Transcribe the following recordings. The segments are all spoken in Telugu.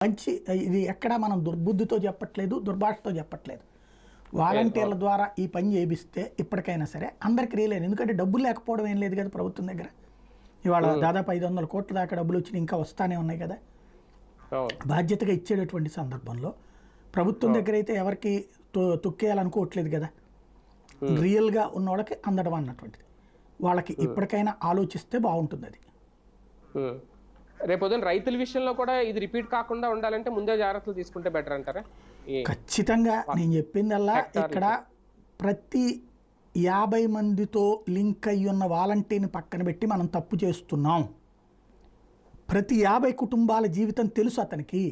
మంచి ఇది ఎక్కడా మనం దుర్బుద్ధితో చెప్పట్లేదు, దుర్భాషతో చెప్పట్లేదు. వాలంటీర్ల ద్వారా ఈ పని చేయిస్తే ఇప్పటికైనా సరే అందరికి రియలేదు. ఎందుకంటే డబ్బులు లేకపోవడం ఏం లేదు కదా ప్రభుత్వం దగ్గర. ఇవాళ దాదాపు 500 కోట్ల దాకా డబ్బులు వచ్చి ఇంకా వస్తానే ఉన్నాయి కదా. బాధ్యతగా ఇచ్చేటటువంటి సందర్భంలో ప్రభుత్వం దగ్గర అయితే ఎవరికి తొక్కేయాలనుకోవట్లేదు కదా. రియల్గా ఉన్న వాళ్ళకి అందడం అన్నటువంటిది. వాళ్ళకి ఇప్పటికైనా ఆలోచిస్తే బాగుంటుంది. అది రేపొద్దున రైతుల విషయంలో కూడా ఇది రిపీట్ కాకుండా ఉండాలంటే ముందే జాగ్రత్తలు తీసుకుంటే బెటర్ అంటారా? ఖచ్చితంగా నేను చెప్పిందల్లా ఇక్కడ ప్రతి 50 మందితో లింక్ అయ్యి ఉన్న వాలంటీర్ని పక్కన పెట్టి మనం తప్పు చేస్తున్నాం. ప్రతి 50 కుటుంబాల జీవితం తెలుసు, అతనికి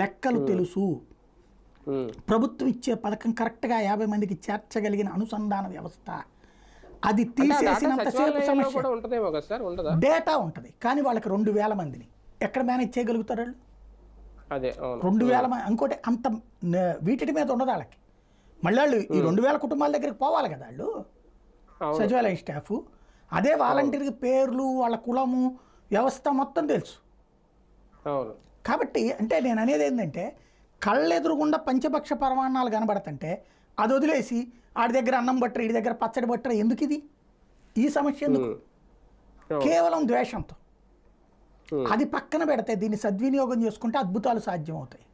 లెక్కలు తెలుసు. ప్రభుత్వం ఇచ్చే పథకం కరెక్ట్గా 50 మందికి చేర్చగలిగిన అనుసంధాన వ్యవస్థ. అది తీసేసినంతసేపు సమస్య. డేటా ఉంటుంది కానీ వాళ్ళకి 2000 మందిని ఎక్కడ మేనేజ్ చేయగలుగుతారు వాళ్ళు? 2000 మంది ఇంకోటి అంత వీటి మీద ఉండదు వాళ్ళకి. మళ్ళీ వాళ్ళు ఈ 2000 కుటుంబాల దగ్గరికి పోవాలి కదా వాళ్ళు, సచివాలయం స్టాఫ్. అదే వాలంటీర్కి పేర్లు, వాళ్ళ కులము, వ్యవస్థ మొత్తం తెలుసు. కాబట్టి అంటే నేను అనేది ఏంటంటే, కళ్ళెదురుగుండా పంచపక్ష పరమాణాలు కనబడుతుంటే అది వదిలేసి ఆడి దగ్గర అన్నం బట్టరు, ఈ దగ్గర పచ్చడి బట్టరు, ఎందుకు ఇది? ఈ సమస్య ఎందుకు? కేవలం ద్వేషంతో. అది పక్కన పెడితే దీన్ని సద్వినియోగం చేసుకుంటే అద్భుతాలు సాధ్యం అవుతాయి.